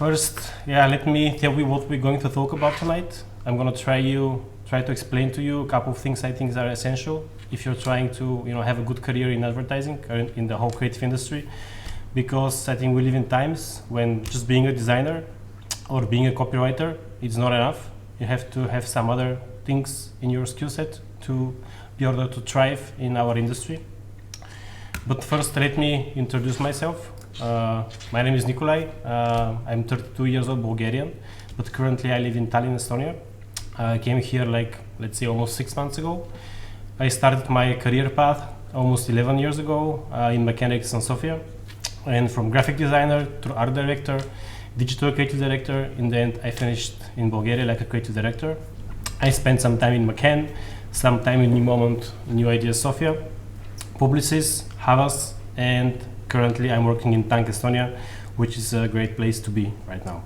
First, let me tell you what we're going to talk about tonight. I'm going to try to explain to you a couple of things I think are essential if you're trying to have a good career in advertising or in the whole creative industry, because I think we live in times when just being a designer or being a copywriter is not enough. You have to have some other things in your skill set to be able to thrive in our industry. But first, let me introduce myself. My name is Nikolay. I'm 32 years old, Bulgarian, but currently I live in Tallinn, Estonia. I came here let's say almost 6 months ago. I started my career path almost 11 years ago in mechanics in Sofia, and from graphic designer to art director, digital creative director. In the end, I finished in Bulgaria like a creative director. I spent some time in Mechan, some time in New Moment, New Ideas Sofia, Publicis, Havas, and currently I'm working in Tank, Estonia, which is a great place to be right now.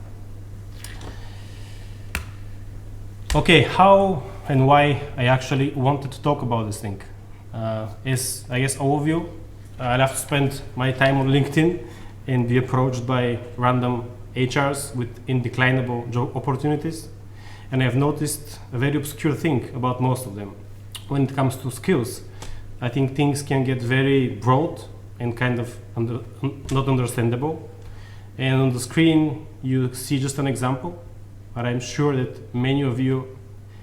Okay, how and why I actually wanted to talk about this thing is, I guess, overview. I'll have to spend my time on LinkedIn and be approached by random HRs with indeclinable job opportunities. And I've noticed a very obscure thing about most of them. When it comes to skills, I think things can get very broad and kind of not understandable. And on the screen, you see just an example, but I'm sure that many of you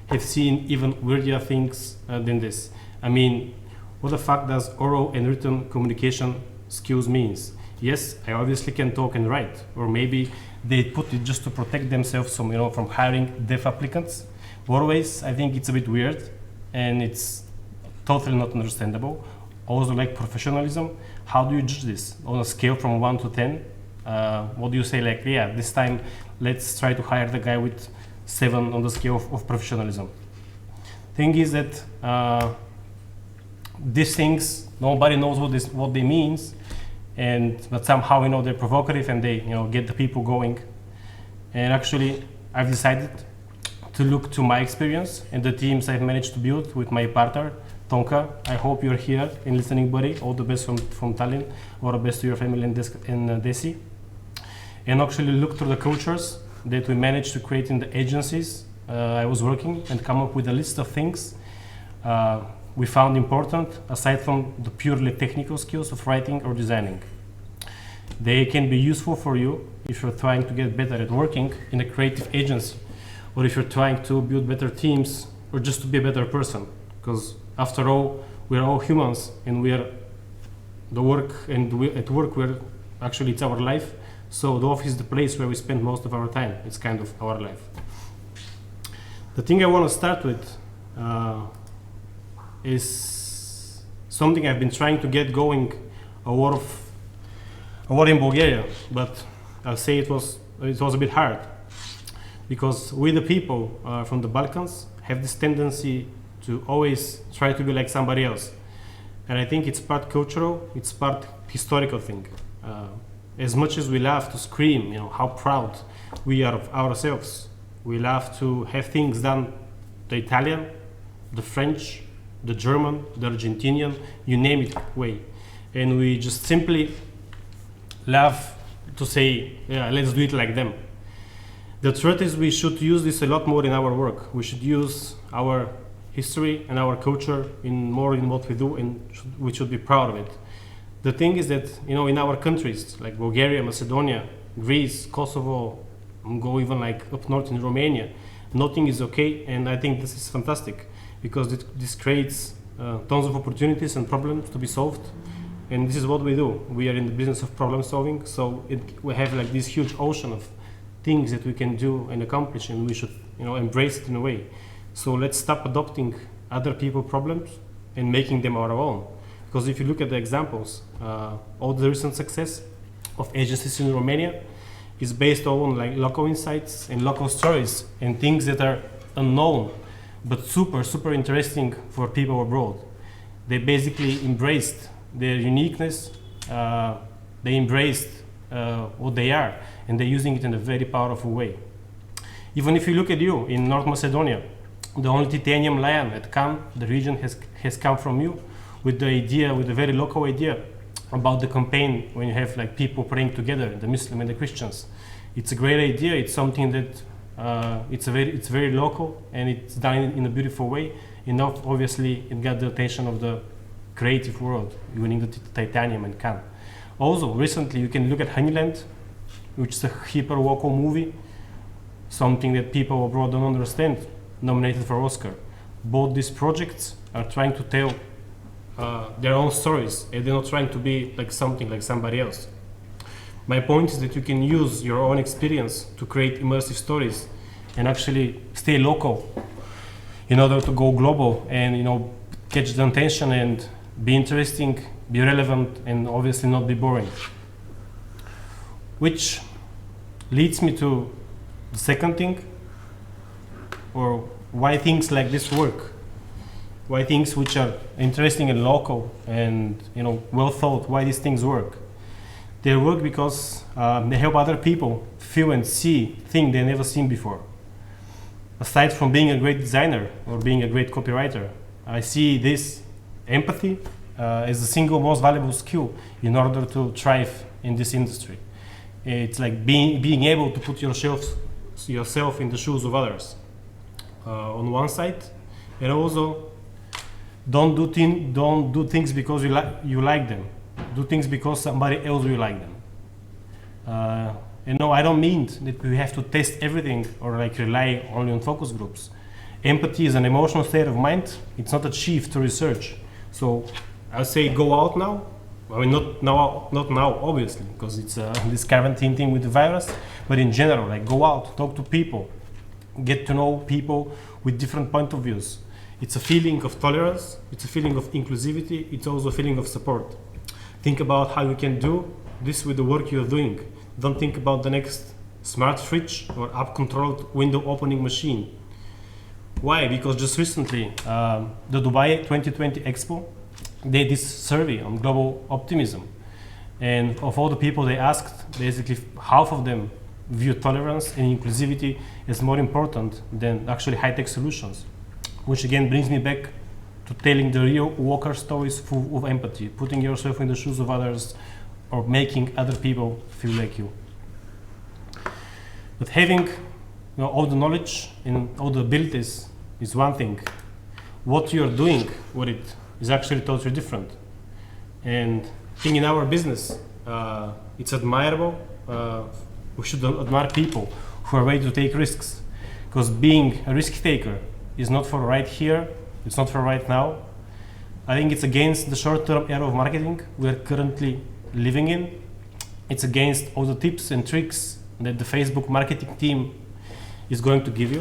have seen even weirder things than this. I mean, what the fuck does oral and written communication skills means? Yes, I obviously can talk and write, or maybe they put it just to protect themselves from hiring deaf applicants. But always, I think it's a bit weird, and it's totally not understandable. Also, like professionalism, how do you judge this on a scale from 1 to 10? What do you say? Like, this time let's try to hire the guy with 7 on the scale of professionalism. Thing is that these things, nobody knows what they means, but somehow they're provocative and they get the people going. And actually, I've decided to look to my experience and the teams I've managed to build with my partner Tonka. I hope you're here and listening, buddy. All the best from Tallinn. All the best to your family in Desi. And actually look through the cultures that we managed to create in the agencies I was working and come up with a list of things we found important aside from the purely technical skills of writing or designing. They can be useful for you if you're trying to get better at working in a creative agency, or if you're trying to build better teams, or just to be a better person. Because after all, we're all humans, and we are the work, and at work it's our life. So the office is the place where we spend most of our time. It's kind of our life. The thing I want to start with is something I've been trying to get going a lot in Bulgaria, but I'll say it was a bit hard, because we the people from the Balkans have this tendency to always try to be like somebody else, and I think it's part cultural, it's part historical thing. As much as we love to scream, how proud we are of ourselves, we love to have things done the Italian, the French, the German, the Argentinian, you name it, way. And we just simply love to say, let's do it like them. The truth is we should use this a lot more in our work. We should use our history and our culture more in what we do, and we should be proud of it. The thing is that, in our countries, like Bulgaria, Macedonia, Greece, Kosovo, go even like up north in Romania, nothing is okay, and I think this is fantastic, because this creates tons of opportunities and problems to be solved, and this is what we do. We are in the business of problem solving, so we have like this huge ocean of things that we can do and accomplish, and we should embrace it in a way. So let's stop adopting other people's problems and making them our own. Because if you look at the examples, all the recent success of agencies in Romania is based on like local insights and local stories and things that are unknown, but super interesting for people abroad. They basically embraced their uniqueness, they embraced what they are, and they're using it in a very powerful way. Even if you look at you in North Macedonia, the only titanium lion at Cannes, the region has come from you with the idea, with a very local idea about the campaign when you have like people praying together, the Muslim and the Christians. It's a great idea. It's something that it's very local, and it's done in a beautiful way. Enough, obviously, it got the attention of the creative world, winning the Titanium and Cannes. Also, recently you can look at Honeyland, which is a hyper local movie, something that people abroad don't understand, nominated for Oscar. Both these projects are trying to tell their own stories, and they're not trying to be like something like somebody else. My point is that you can use your own experience to create immersive stories and actually stay local in order to go global and, you know, catch the attention and be interesting, be relevant, and obviously not be boring. Which leads me to the second thing, or why things like this work. Why things which are interesting and local and, you know, well thought, why these things work. They work because they help other people feel and see things they've never seen before. Aside from being a great designer or being a great copywriter, I see this empathy as the single most valuable skill in order to thrive in this industry. It's like being able to put yourself in the shoes of others on one side, and also don't do things because you like them. Do things because somebody else will like them. And no, I don't mean that we have to test everything or like rely only on focus groups. Empathy is an emotional state of mind. It's not achieved through research. So I'll say go out now. I mean, not now, obviously, because it's this quarantine thing with the virus, but in general, like go out, talk to people, get to know people with different point of views. It's a feeling of tolerance, it's a feeling of inclusivity, it's also a feeling of support. Think about how you can do this with the work you're doing. Don't think about the next smart fridge or app-controlled window opening machine. Why? Because just recently, the Dubai 2020 Expo, they did this survey on global optimism. And of all the people they asked, basically half of them view tolerance and inclusivity as more important than actually high-tech solutions. Which again brings me back to telling the real worker stories full of empathy, putting yourself in the shoes of others, or making other people feel like you. But having, you know, all the knowledge and all the abilities is one thing. What you're doing with it is actually totally different. And I think in our business, it's admirable. We should admire people who are ready to take risks, because being a risk taker is not for right here, it's not for right now. I think it's against the short-term era of marketing we're currently living in. It's against all the tips and tricks that the Facebook marketing team is going to give you.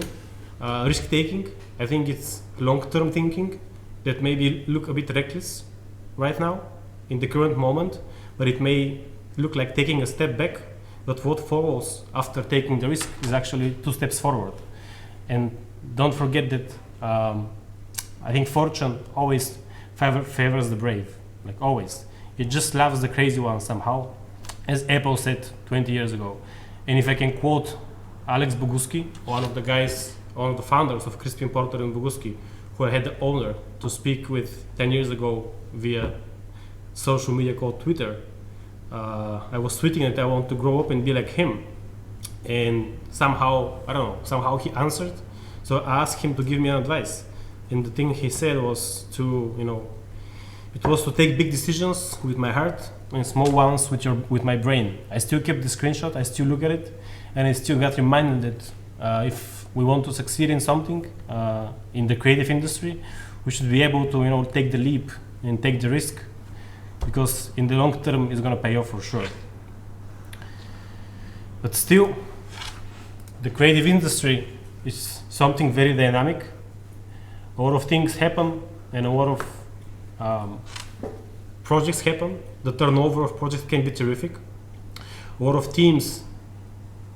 Risk-taking, I think it's long-term thinking that maybe look a bit reckless right now in the current moment, but it may look like taking a step back, but what follows after taking the risk is actually 2 steps forward. And don't forget that I think fortune always favors the brave, like always. It just loves the crazy ones somehow, as Apple said 20 years ago. And if I can quote Alex Boguski, one of the founders of Crispin Porter and Boguski, who I had the honor to speak with 10 years ago via social media called Twitter. I was tweeting that I want to grow up and be like him. And somehow, I don't know, somehow he answered. So I asked him to give me an advice. And the thing he said was to, you know, it was to take big decisions with my heart and small ones with my brain. I still kept the screenshot, I still look at it, and I still got reminded that if we want to succeed in something in the creative industry, we should be able to, you know, take the leap and take the risk, because in the long term it's going to pay off for sure. But still, the creative industry is something very dynamic. A lot of things happen and a lot of projects happen. The turnover of projects can be terrific. A lot of teams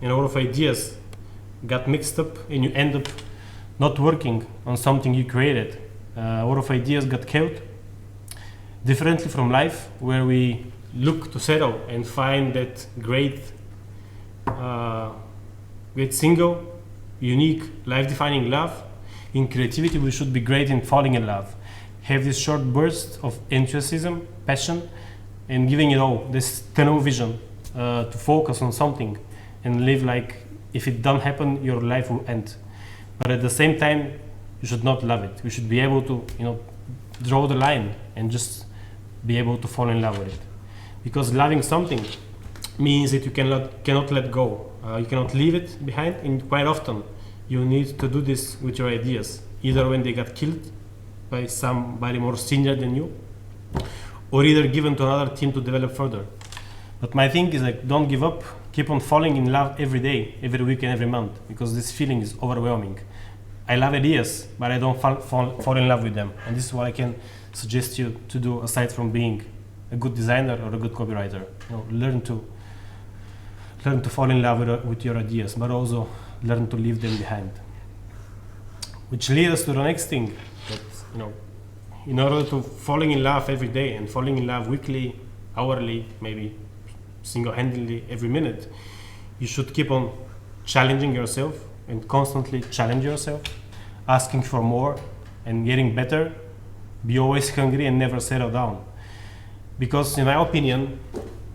and a lot of ideas got mixed up, and you end up not working on something you created. A lot of ideas got killed. Differently from life, where we look to settle and find that great single, unique, life-defining love. In creativity, we should be great in falling in love. Have this short burst of enthusiasm, passion, and giving it all this tunnel vision to focus on something and live like if it don't happen, your life will end. But at the same time, you should not love it. You should be able to, draw the line and just be able to fall in love with it. Because loving something means that you cannot let go. You cannot leave it behind, and quite often you need to do this with your ideas, either when they got killed by somebody more senior than you, or either given to another team to develop further. But my thing is like, don't give up. Keep on falling in love every day, every week, and every month, because this feeling is overwhelming. I love ideas, but I don't fall in love with them. And this is what I can suggest you to do, aside from being a good designer or a good copywriter. Learn to fall in love with your ideas, but also learn to leave them behind. Which leads us to the next thing, that in order to falling in love every day and falling in love weekly, hourly, maybe single-handedly every minute, you should keep on challenging yourself and constantly challenge yourself, asking for more and getting better. Be always hungry and never settle down. Because in my opinion,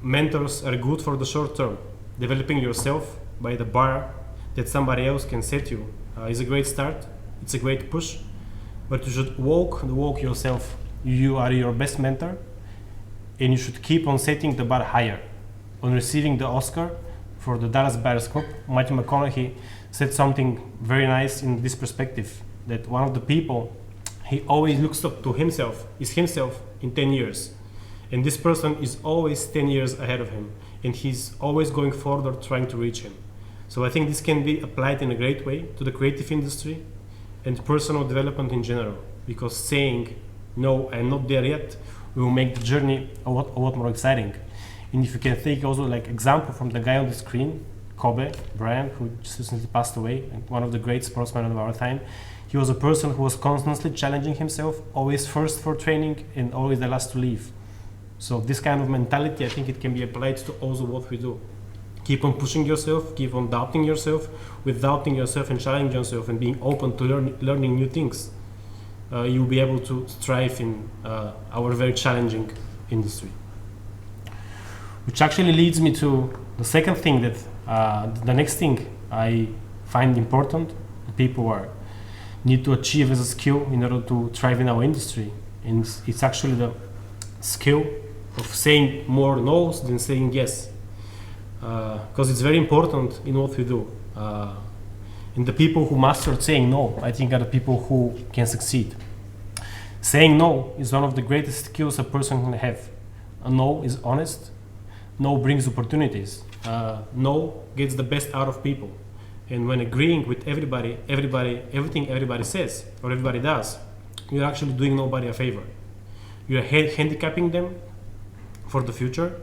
mentors are good for the short term. Developing yourself by the bar that somebody else can set you is a great start. It's a great push, but you should walk the walk yourself. You are your best mentor, and you should keep on setting the bar higher. On receiving the Oscar for the Dallas Buyers Club, Matthew McConaughey said something very nice in this perspective, that one of the people he always looks up to is himself in 10 years. And this person is always 10 years ahead of him, and he's always going forward trying to reach him. So I think this can be applied in a great way to the creative industry and personal development in general, because saying, no, I'm not there yet, will make the journey a lot more exciting. And if you can take also like example from the guy on the screen, Kobe Bryant, who just recently passed away, and one of the great sportsmen of our time, he was a person who was constantly challenging himself, always first for training and always the last to leave. So this kind of mentality, I think it can be applied to also what we do. Keep on pushing yourself, keep on doubting yourself. With doubting yourself and challenging yourself and being open to learning new things, you'll be able to thrive in our very challenging industry. Which actually leads me to the second thing, that the next thing I find important, people need to achieve as a skill in order to thrive in our industry. And it's actually the skill of saying more no's than saying yes. Because it's very important in what we do. And the people who master saying no, I think, are the people who can succeed. Saying no is one of the greatest skills a person can have. A no is honest. No brings opportunities. No gets the best out of people. And when agreeing with everything everybody says or everybody does, you're actually doing nobody a favor. You're handicapping them for the future.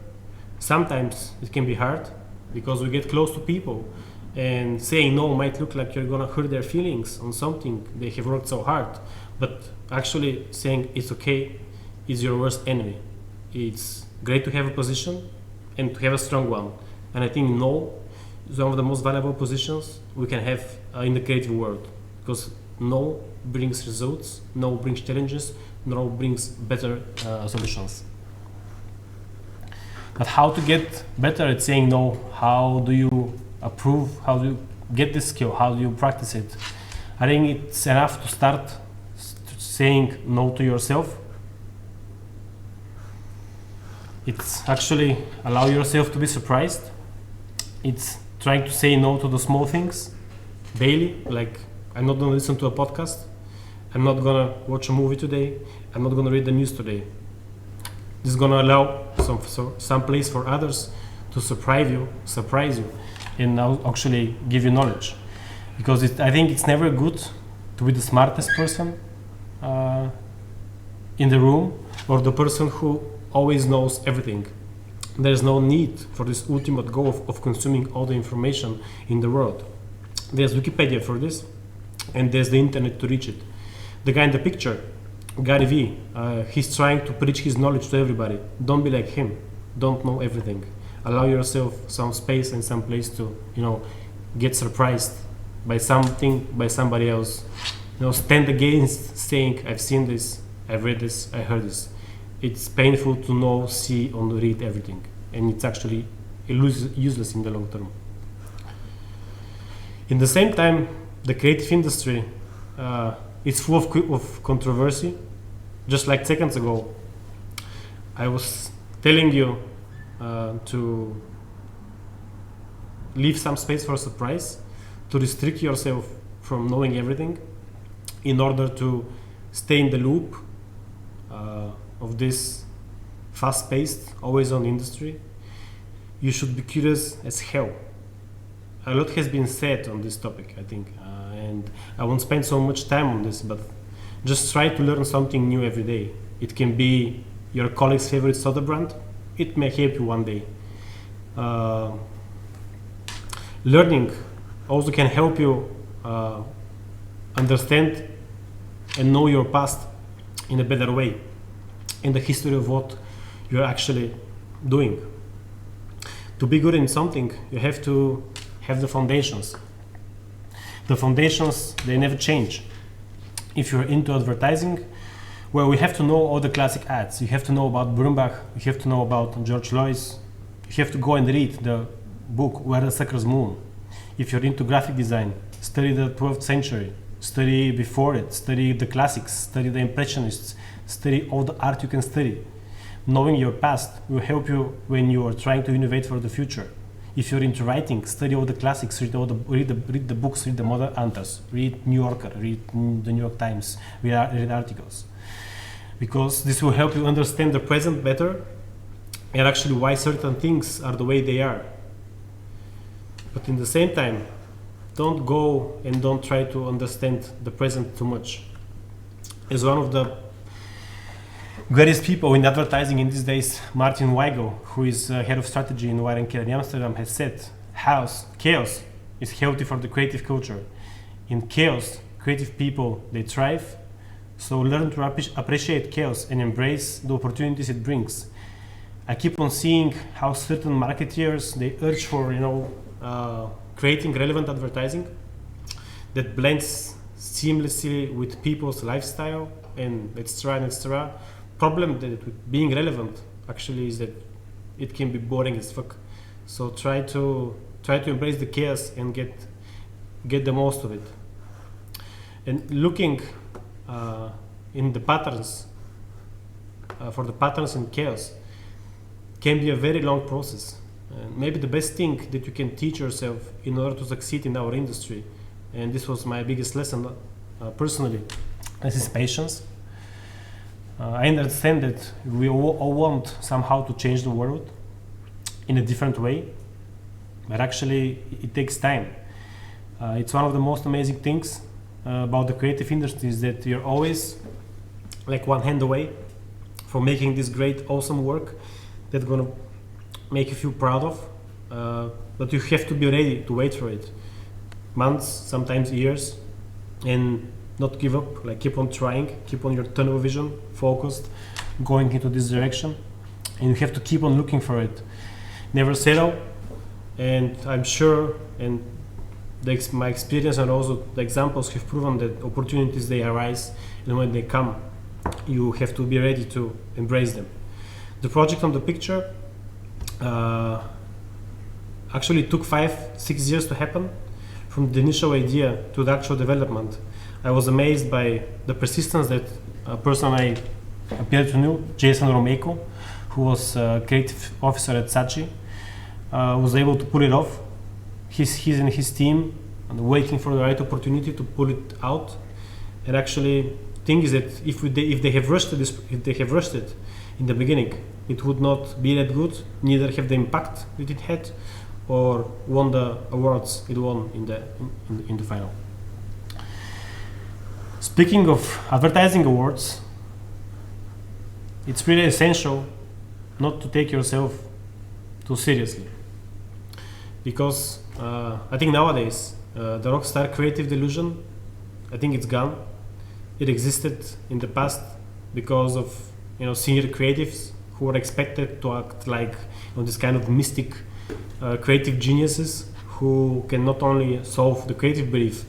Sometimes it can be hard because we get close to people, and saying no might look like you're gonna hurt their feelings on something they have worked so hard. But actually saying it's okay is your worst enemy. It's great to have a position and to have a strong one. And I think no is one of the most valuable positions we can have in the creative world, because no brings results, no brings challenges, no brings better solutions. But how to get better at saying no? How do you approve? How do you get this skill? How do you practice it? I think it's enough to start saying no to yourself. It's actually allow yourself to be surprised. It's trying to say no to the small things daily, like I'm not going to listen to a podcast, I'm not going to watch a movie today, I'm not going to read the news today. This is going to allow some place for others to surprise you, and actually give you knowledge. Because I think it's never good to be the smartest person in the room, or the person who always knows everything. There's no need for this ultimate goal of consuming all the information in the world. There's Wikipedia for this, and there's the internet to reach it. The guy in the picture, Gary V, he's trying to preach his knowledge to everybody. Don't be like him. Don't know everything. Allow yourself some space and some place to, get surprised by something, by somebody else. Stand against saying, I've seen this, I've read this, I heard this. it's painful to know, see, or read everything, and it's actually useless in the long term. In the same time, the creative industry is full of controversy. Just like seconds ago, I was telling you to leave some space for surprise, to restrict yourself from knowing everything in order to stay in the loop of this fast-paced, always-on industry. You should be curious as hell. A lot has been said on this topic, I think, and I won't spend so much time on this, but just try to learn something new every day. It can be your colleague's favorite soda brand. It may help you one day. Learning also can help you understand and know your past in a better way, in the history of what you're actually doing. To be good in something, you have to have the foundations. The foundations, they never change. If you're into advertising, well, we have to know all the classic ads. You have to know about Brumbach, you have to know about George Lois, you have to go and read the book, Where the Sucker's Moon. If you're into graphic design, study the 12th century, study before it, study the classics, study the impressionists, study all the art you can study. Knowing your past will help you when you are trying to innovate for the future. If you're into writing, study all the classics, read the books, read the modern authors, read New Yorker, read the New York Times, read articles. Because this will help you understand the present better and actually why certain things are the way they are. But in the same time, don't go and don't try to understand the present too much. As one of the greatest people in advertising in these days, Martin Weigel, who is head of strategy in Wired & Keller in Amsterdam, has said, chaos is healthy for the creative culture. In chaos, creative people, they thrive. So learn to appreciate chaos and embrace the opportunities it brings. I keep on seeing how certain marketeers, they urge for, creating relevant advertising that blends seamlessly with people's lifestyle and etc. Problem that with being relevant actually is that it can be boring as fuck. So try to embrace the chaos and get the most of it. And looking in the patterns for the patterns in chaos can be a very long process. And maybe the best thing that you can teach yourself in order to succeed in our industry, and this was my biggest lesson personally, this is patience. I understand that we all want somehow to change the world in a different way, but actually it takes time. It's one of the most amazing things about the creative industry is that you're always like one hand away from making this great, awesome work that's gonna make you feel proud of, but you have to be ready to wait for it. Months, sometimes years, and not give up, like keep on trying, keep on your tunnel vision, focused, going into this direction, and you have to keep on looking for it. Never settle, and I'm sure, and my experience and also the examples have proven that opportunities, they arise, and when they come, you have to be ready to embrace them. The project on the picture actually took 5-6 years to happen, from the initial idea to the actual development. I was amazed by the persistence that a person I appeared to know, Jason Romeko, who was a creative officer at Saatchi, was able to pull it off. He's and his team and waiting for the right opportunity to pull it out. And actually, thing is that if they have rushed it in the beginning, it would not be that good, neither have the impact that it had, or won the awards it won in the final. Speaking of advertising awards, it's really essential not to take yourself too seriously, because I think nowadays the rockstar creative delusion, I think it's gone. It existed in the past because of senior creatives who were expected to act like this kind of mystic creative geniuses who can not only solve the creative brief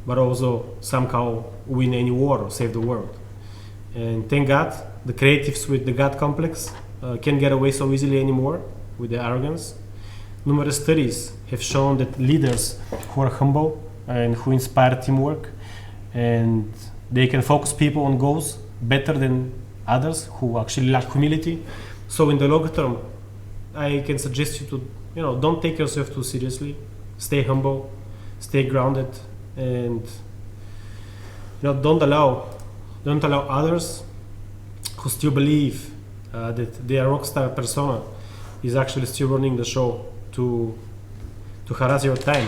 but also somehow win any war or save the world. And thank God the creatives with the God complex can't get away so easily anymore with their arrogance. Numerous studies have shown that leaders who are humble and who inspire teamwork, and they can focus people on goals better than others who actually lack humility. So in the long term, I can suggest you to, don't take yourself too seriously. Stay humble, stay grounded, and don't allow others who still believe that their rockstar persona is actually still running the show to harass your time.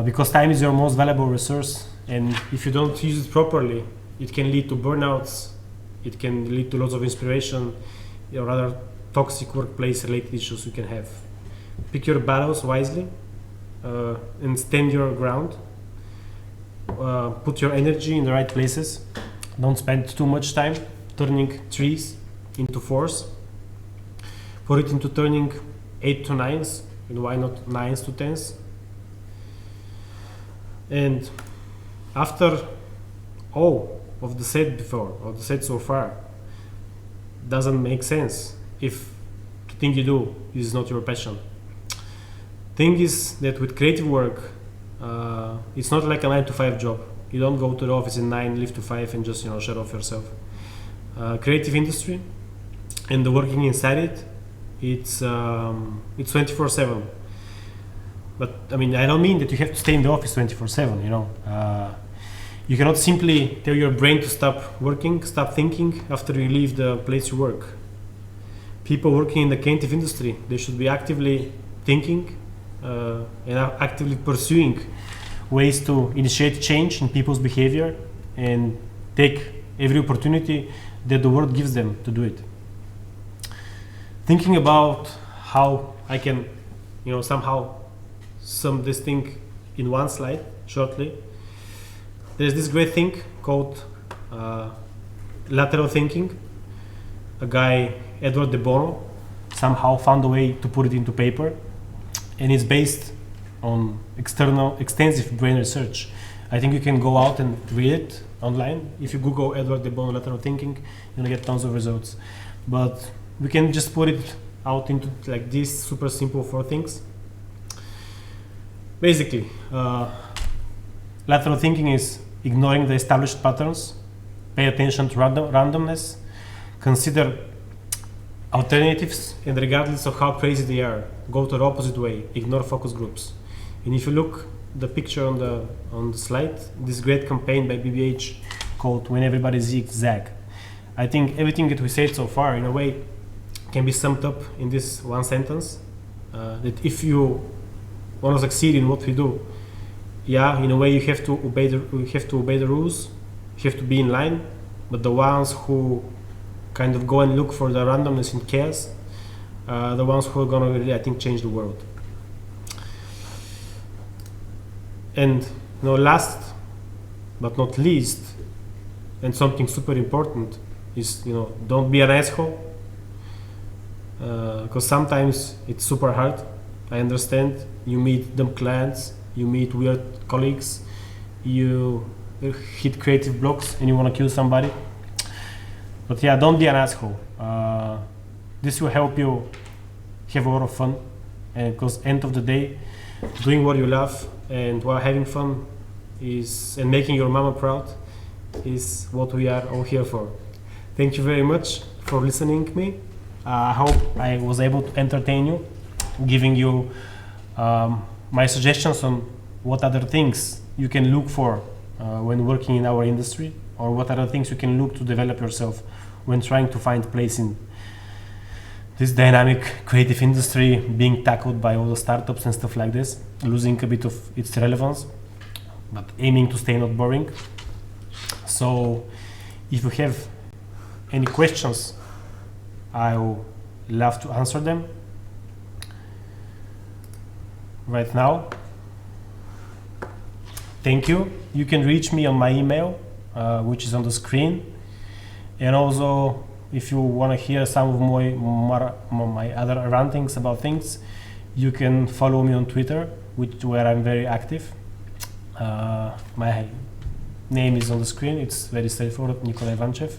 Because time is your most valuable resource, and if you don't use it properly, it can lead to burnouts, it can lead to lots of inspiration, or other toxic workplace related issues you can have. Pick your battles wisely and stand your ground. Put your energy in the right places. Don't spend too much time turning 3s into 4s. Put it into turning 8 to 9s, and why not 9s to 10s? And after all of the said before, or the said so far, doesn't make sense if the thing you do is not your passion. Thing is that with creative work, it's not like a 9 to 5 job. You don't go to the office in 9, leave to 5, and just shut off yourself. Creative industry and the working inside it, it's 24/7. But I don't mean that you have to stay in the office 24/7. You cannot simply tell your brain to stop working, stop thinking after you leave the place you work. People working in the creative industry, they should be actively thinking and actively pursuing ways to initiate change in people's behavior and take every opportunity that the world gives them to do it. Thinking about how I can, somehow sum this thing in one slide shortly. There's this great thing called lateral thinking. A guy, Edward de Bono, somehow found a way to put it into paper, and it's based on extensive brain research. I think you can go out and read it online. If you Google Edward de Bono lateral thinking, you'll get tons of results. But we can just put it out into like these super simple 4 things. Basically, lateral thinking is ignoring the established patterns, pay attention to randomness, consider alternatives, and regardless of how crazy they are, go to the opposite way, ignore focus groups. And if you look the picture on the slide, this great campaign by BBH called "When Everybody Zigzag." I think everything that we said so far, in a way, can be summed up in this one sentence: that if you want to succeed in what we do, in a way you have to obey the rules, you have to be in line. But the ones who kind of go and look for the randomness and chaos, the ones who are gonna really, I think, change the world. And last but not least, and something super important, is don't be an asshole, because sometimes it's super hard. I understand. You meet dumb clients, you meet weird colleagues, you hit creative blocks, and you want to kill somebody. But don't be an asshole. This will help you have a lot of fun, and because end of the day, doing what you love and while having fun and making your mama proud is what we are all here for. Thank you very much for listening to me. I hope I was able to entertain you, giving you my suggestions on what other things you can look for when working in our industry, or what other things you can look to develop yourself when trying to find place in this dynamic creative industry being tackled by all the startups and stuff like this, losing a bit of its relevance, but aiming to stay not boring. So if you have any questions, I'll love to answer them right now. Thank you. You can reach me on my email, which is on the screen. And also, if you want to hear some of my other rantings about things, you can follow me on Twitter, where I'm very active. My name is on the screen. It's very straightforward, Nikolay Vanchev.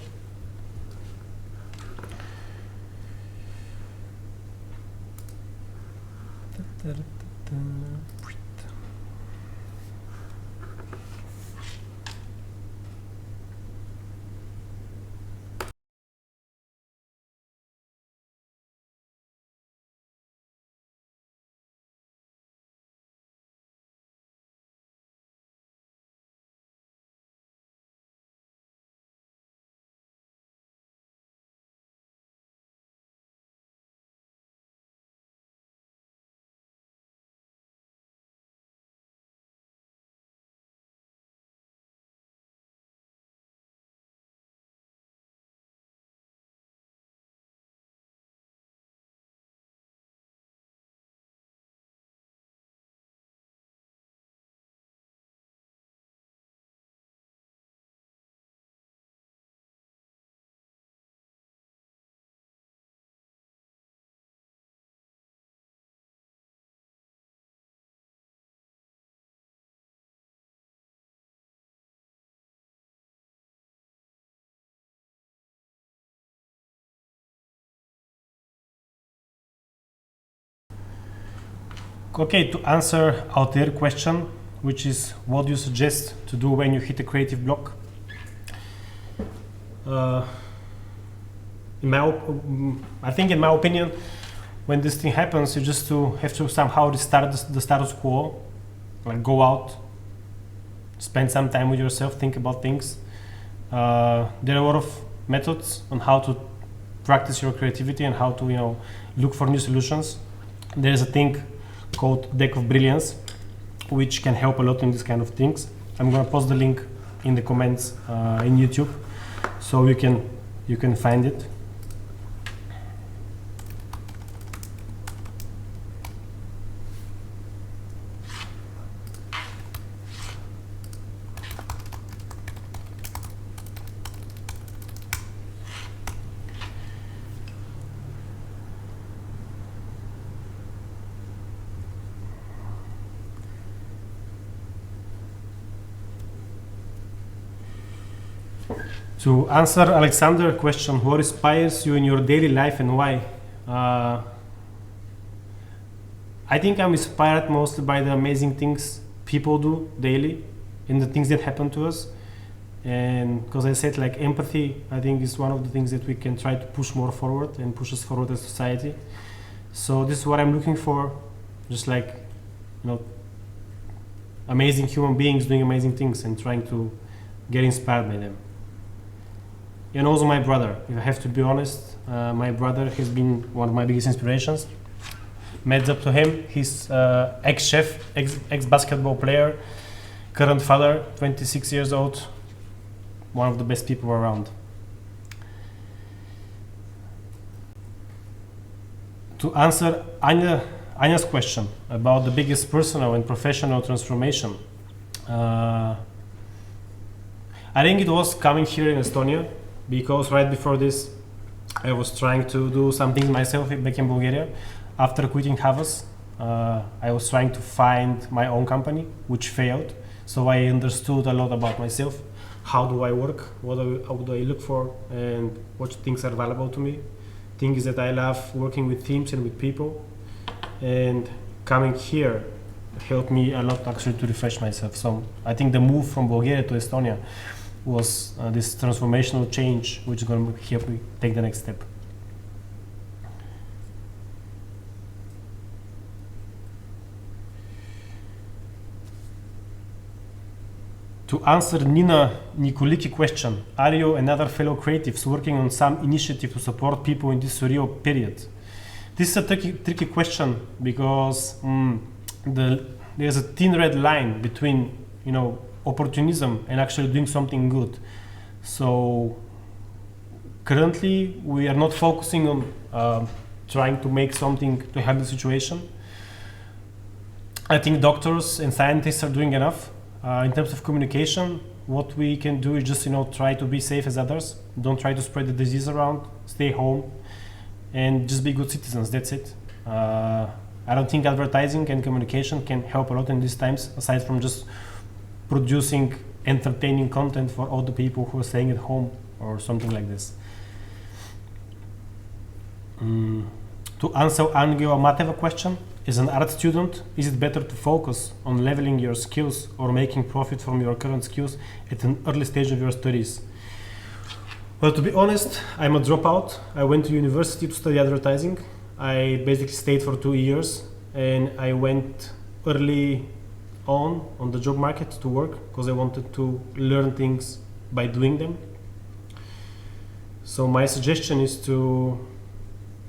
Okay, to answer out there question, which is what do you suggest to do when you hit a creative block? I think in my opinion, when this thing happens, you just have to somehow restart the status quo, like go out, spend some time with yourself, think about things. There are a lot of methods on how to practice your creativity and how to look for new solutions. There is a thing called Deck of Brilliance, which can help a lot in these kind of things. I'm gonna post the link in the comments in YouTube, so you can find it. To answer Alexander's question, what inspires you in your daily life and why? I think I'm inspired mostly by the amazing things people do daily and the things that happen to us. And because I said, like, empathy, I think is one of the things that we can try to push more forward and push us forward as a society. So this is what I'm looking for, just like, amazing human beings doing amazing things and trying to get inspired by them. And also my brother, if I have to be honest, my brother has been one of my biggest inspirations. Meds up to him, he's ex-chef, ex-basketball player, current father, 26 years old, one of the best people around. To answer Anya's question about the biggest personal and professional transformation, I think it was coming here in Estonia, because right before this I was trying to do something myself back in Bulgaria. After quitting Havas, I was trying to find my own company, which failed. So I understood a lot about myself. How do I work? What do I look for? And what things are valuable to me? Thing is that I love working with teams and with people. And coming here helped me a lot actually to refresh myself. So I think the move from Bulgaria to Estonia was this transformational change, which is going to help me take the next step. To answer Nina Nikuliki question, are you and other fellow creatives working on some initiative to support people in this surreal period? This is a tricky question because there's a thin red line between opportunism and actually doing something good. So currently we are not focusing on trying to make something to help the situation. I think doctors and scientists are doing enough. In terms of communication, what we can do is just try to be safe as others. Don't try to spread the disease around. Stay home and just be good citizens. That's it. I don't think advertising and communication can help a lot in these times, aside from just producing entertaining content for all the people who are staying at home or something like this. To answer Angelo Mateva question, as an art student, is it better to focus on leveling your skills or making profit from your current skills at an early stage of your studies? Well, to be honest, I'm a dropout. I went to university to study advertising. I basically stayed for 2 years, and I went early on the job market to work because I wanted to learn things by doing them. So my suggestion is to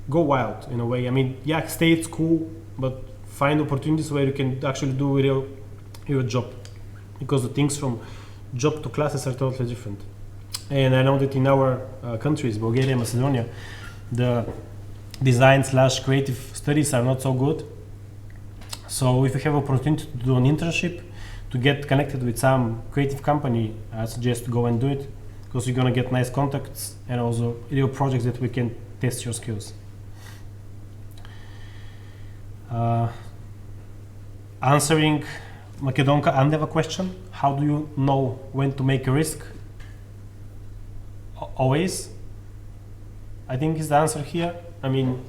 go wild in a way. I mean, yeah, stay at school, but find opportunities where you can actually do your job, because the things from job to classes are totally different. And I know that in our countries, Bulgaria and Macedonia, the design/creative studies are not so good. So if you have opportunity to do an internship, to get connected with some creative company, I suggest to go and do it, because you're gonna get nice contacts and also real projects that we can test your skills. Answering Makedonka Andeva question, how do you know when to make a risk? Always, I think is the answer here. I mean,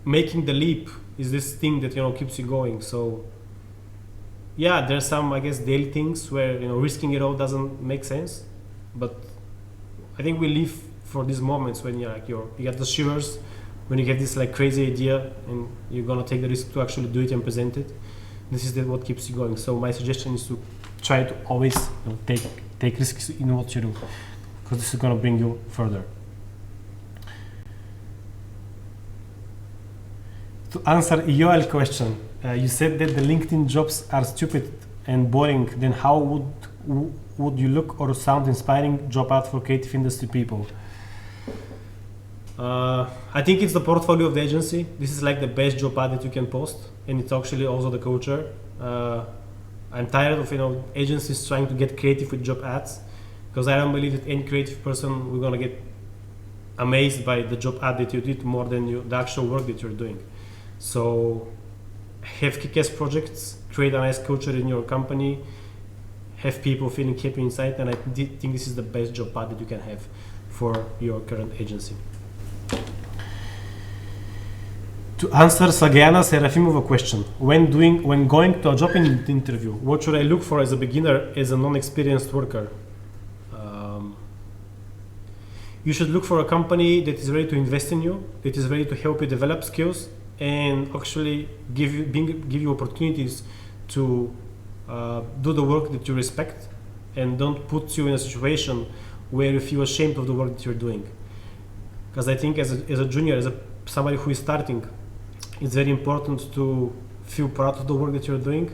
making the leap is this thing that keeps you going. So yeah, there's some, I guess, daily things where risking it all doesn't make sense, but I think we live for these moments when you get the shivers, when you get this crazy idea and you're gonna take the risk to actually do it and present it. This is what keeps you going. So my suggestion is to try to always take risks in what you do, because this is gonna bring you further. To answer Yoel's question, you said that the LinkedIn jobs are stupid and boring. Then how would you look or sound inspiring job ad for creative industry people? I think it's the portfolio of the agency. This is the best job ad that you can post, and it's actually also the culture. I'm tired of agencies trying to get creative with job ads, because I don't believe that any creative person will gonna get amazed by the job ad that you did more than the actual work that you're doing. So have kick-ass projects, create a nice culture in your company, have people feeling happy inside, and I think this is the best job ad that you can have for your current agency. To answer Slagiana Serafimova question, when going to a job interview, what should I look for as a beginner, as a non-experienced worker? You should look for a company that is ready to invest in you, that is ready to help you develop skills, and actually give you opportunities to do the work that you respect, and don't put you in a situation where you feel ashamed of the work that you're doing. Because I think as a junior, somebody who is starting, it's very important to feel proud of the work that you're doing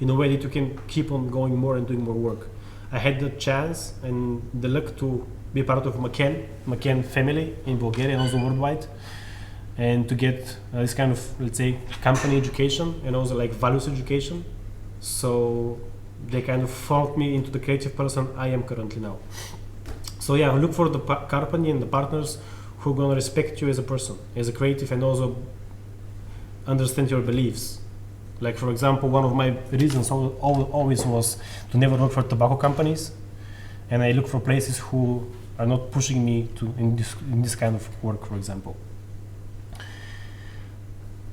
in a way that you can keep on going more and doing more work. I had the chance and the luck to be part of McCann family in Bulgaria and also worldwide, and to get this kind of, let's say, company education and also values education. So they kind of formed me into the creative person I am currently now. So yeah, look for the company and the partners who are gonna respect you as a person, as a creative, and also understand your beliefs. For example, one of my reasons always was to never work for tobacco companies, and I look for places who are not pushing me in this kind of work, for example.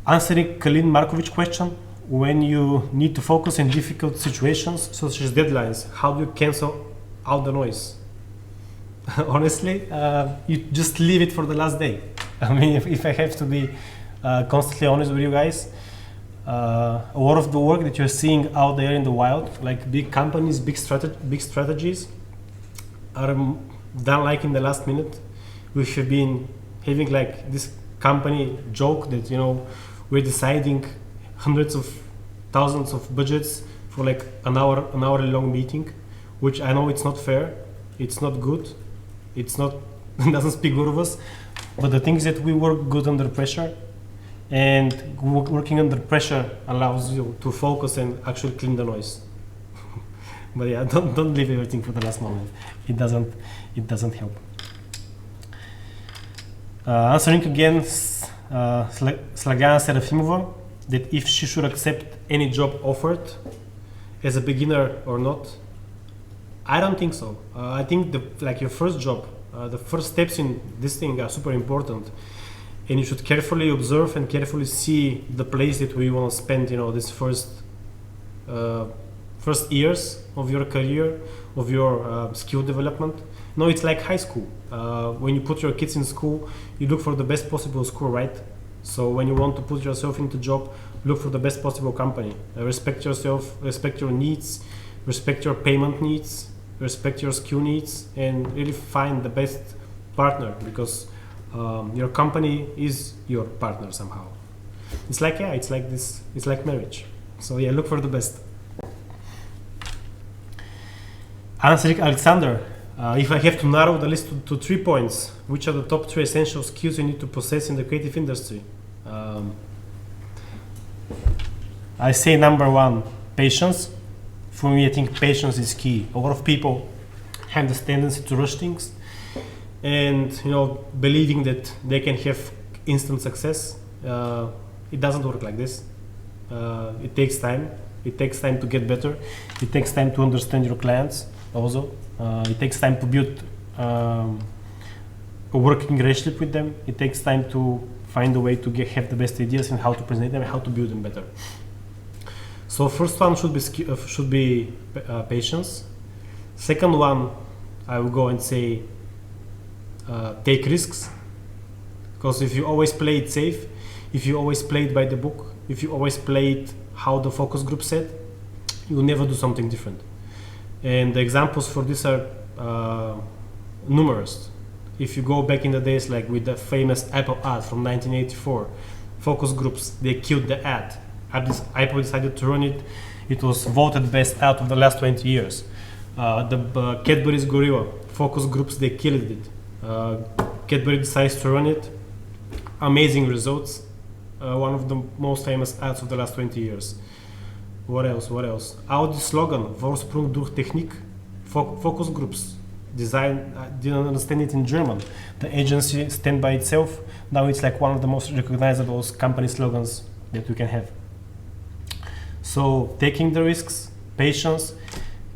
Answering Kalin Markovic question, when you need to focus in difficult situations such as deadlines, how do you cancel out the noise? Honestly, you just leave it for the last day. I mean, if I have to be constantly honest with you guys, a lot of the work that you're seeing out there in the wild, big companies, big strategies, are done in the last minute. We have been having this company joke that we're deciding hundreds of thousands of budgets for an hour long meeting, which I know it's not fair, it's not good, it doesn't speak good of us. But the thing is that we work good under pressure, and working under pressure allows you to focus and actually clean the noise. But yeah, don't leave everything for the last moment. It doesn't help. Answering again Slagana Serafimova, that if she should accept any job offered as a beginner or not? I don't think so. I think your first job, the first steps in this thing are super important, and you should carefully observe and carefully see the place that we want to spend, this first years of your career, of your skill development. No, it's like high school. When you put your kids in school, you look for the best possible school, right? So when you want to put yourself into job, look for the best possible company. Respect yourself, respect your needs, respect your payment needs, respect your skill needs, and really find the best partner, because your company is your partner somehow. It's like this. It's like marriage. So yeah, look for the best. Alexander, if I have to narrow the list to 3 points, which are the top 3 essential skills you need to possess in the creative industry? I say number 1, patience. For me, I think patience is key. A lot of people have this tendency to rush things, and believing that they can have instant success. It doesn't work like this. It takes time. It takes time to get better. It takes time to understand your clients also. It takes time to build a working relationship with them. It takes time to find a way to have the best ideas and how to present them and how to build them better. So first one should be patience. Second one, I will go and say take risks, because if you always play it safe, if you always play it by the book, if you always play it how the focus group said, you will never do something different. And the examples for this are numerous. If you go back in the days, like with the famous Apple ad from 1984, focus groups, they killed the ad. Apple decided to run it. It was voted best ad of the last 20 years. The Cadbury's Gorilla, focus groups, they killed it. Cadbury decides to run it. Amazing results. One of the most famous ads of the last 20 years. What else? Audi slogan, Vorsprung durch Technik, focus groups. Design, I didn't understand it in German. The agency stand by itself. Now it's like one of the most recognizable company slogans that we can have. So taking the risks, patience,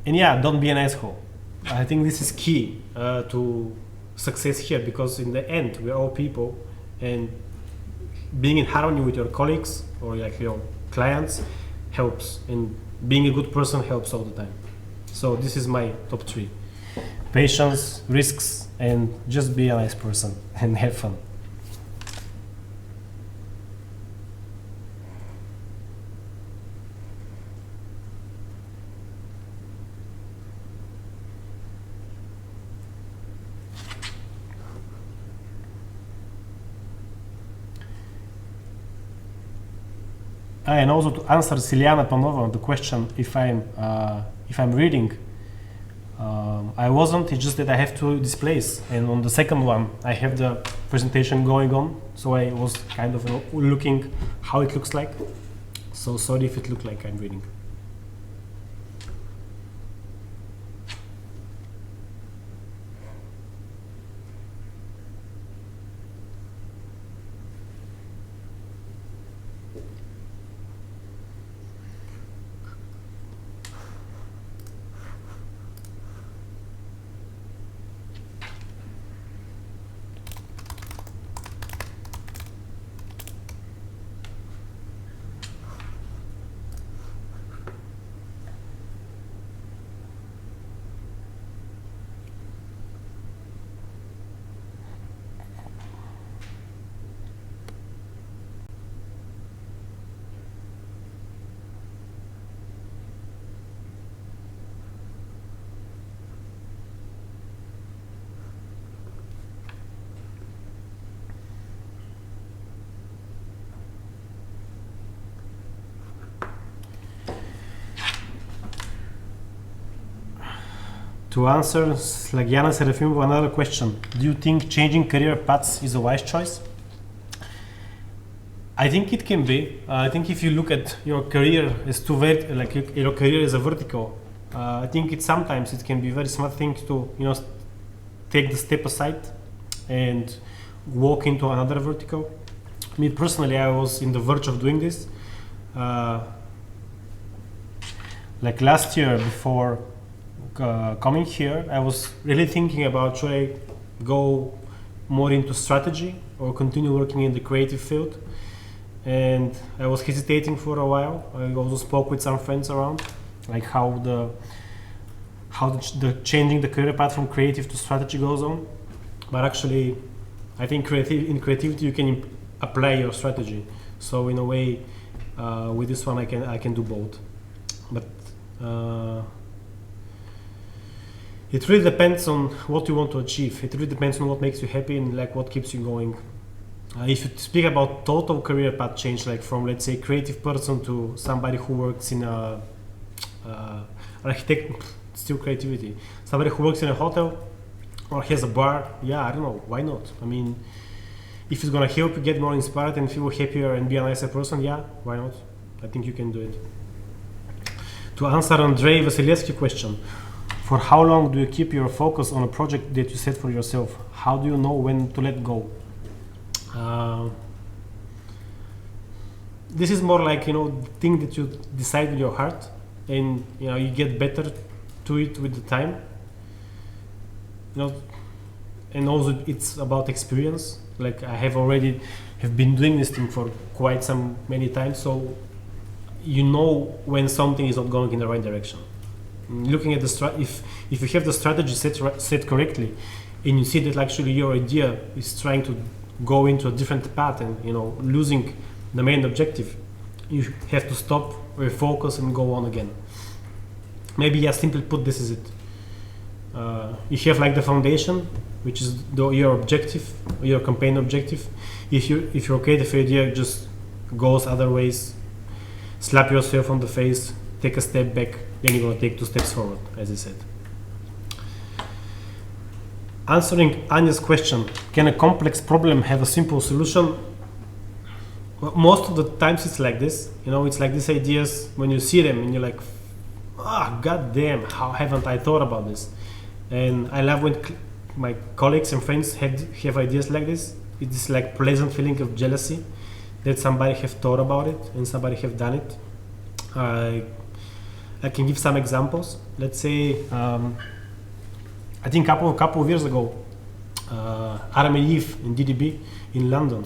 and yeah, don't be an asshole. I think this is key to success here, because in the end, we're all people, and being in harmony with your colleagues or like your clients helps, and being a good person helps all the time. So this is my top 3. Patience, risks, and just be a nice person and have fun. And also to answer Siliana Panova the question, if I'm reading, I wasn't. It's just that I have to displace, and on the second one I have the presentation going on, so I was kind of looking how it looks like. So sorry if it looked like I'm reading. To answer Slagiana Serafimova another question, do you think changing career paths is a wise choice? I think it can be. I think if you look at your career as your career as a vertical, I think sometimes it can be a very smart thing to take the step aside and walk into another vertical. Me personally, I was in the verge of doing this. Like last year before coming here, I was really thinking about should I go more into strategy or continue working in the creative field. And I was hesitating for a while. I also spoke with some friends around, like how the changing the career path from creative to strategy goes on. But actually, I think in creativity you can apply your strategy. So in a way, with this one I can do both. But it really depends on what you want to achieve. It really depends on what makes you happy and like what keeps you going. If you speak about total career path change, like from let's say creative person to somebody who works in a architect, still creativity. Somebody who works in a hotel or has a bar, yeah, I don't know, why not? I mean, if it's gonna help you get more inspired and feel happier and be a nicer person, yeah, why not? I think you can do it. To answer Andrei Vasilevsky question, for how long do you keep your focus on a project that you set for yourself? How do you know when to let go? This is more like, the thing that you decide in your heart, and you get better to it with the time. And also it's about experience. Like I have been doing this thing for quite many times, so you know when something is not going in the right direction. Looking at if you have the strategy set correctly, and you see that actually your idea is trying to go into a different path and losing the main objective, you have to stop, refocus, and go on again. Maybe simply put, this is it. You have like the foundation, which is your objective, your campaign objective. If you're okay, if your idea just goes other ways, slap yourself on the face, take a step back, then you're gonna take 2 steps forward, as I said. Answering Anya's question, can a complex problem have a simple solution? Well, most of the times it's like this. It's like these ideas, when you see them and you're like, god damn, how haven't I thought about this? And I love when my colleagues and friends have ideas like this. It's like pleasant feeling of jealousy that somebody have thought about it and somebody have done it. I can give some examples. Let's say, I think a couple of years ago, Adam and Eve in DDB in London,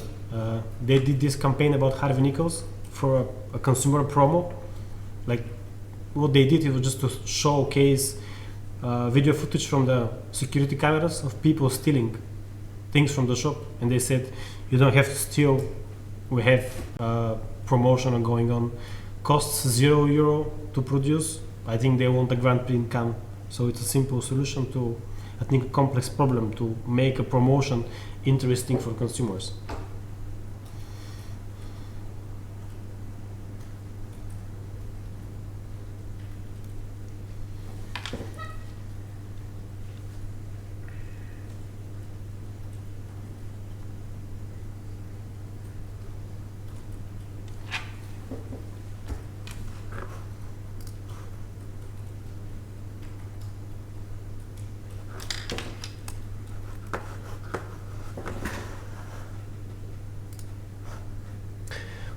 they did this campaign about Harvey Nichols for a consumer promo. Like what they did, it was just to showcase video footage from the security cameras of people stealing things from the shop, and they said you don't have to steal, we have promotion going on, costs €0 to produce. I think they won the Grand Prix in Cannes. So it's a simple solution to, I think, a complex problem, to make a promotion interesting for consumers.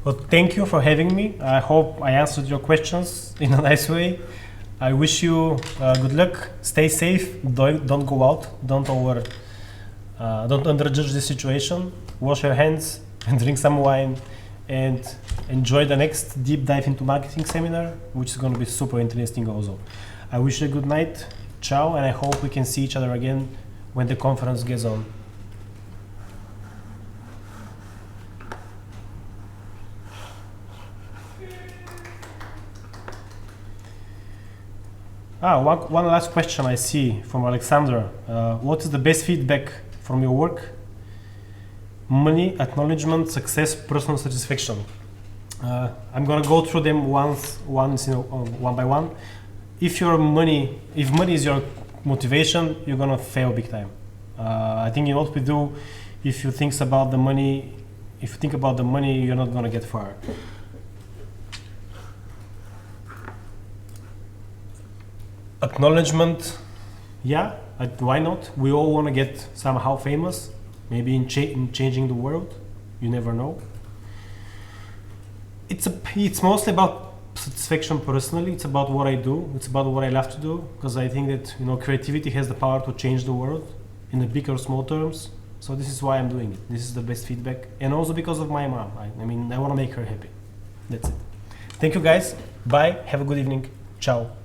Well, thank you for having me. I hope I answered your questions in a nice way. I wish you good luck. Stay safe. Don't go out. Don't underjudge the situation. Wash your hands and drink some wine, and enjoy the next deep dive into marketing seminar, which is going to be super interesting also. I wish you a good night. Ciao, and I hope we can see each other again when the conference gets on. One last question I see from Alexander. What is the best feedback from your work? Money, acknowledgement, success, personal satisfaction. I'm gonna go through them one by one. If money is your motivation, you're gonna fail big time. I think in what we do, if you think about the money, you're not gonna get far. Acknowledgement, yeah, why not? We all want to get somehow famous, maybe in changing the world. You never know. It's mostly about satisfaction personally. It's about what I do. It's about what I love to do, because I think that, you know, creativity has the power to change the world in the big or small terms. So this is why I'm doing it. This is the best feedback, and also because of my mom. I mean, I want to make her happy. That's it. Thank you, guys. Bye. Have a good evening. Ciao.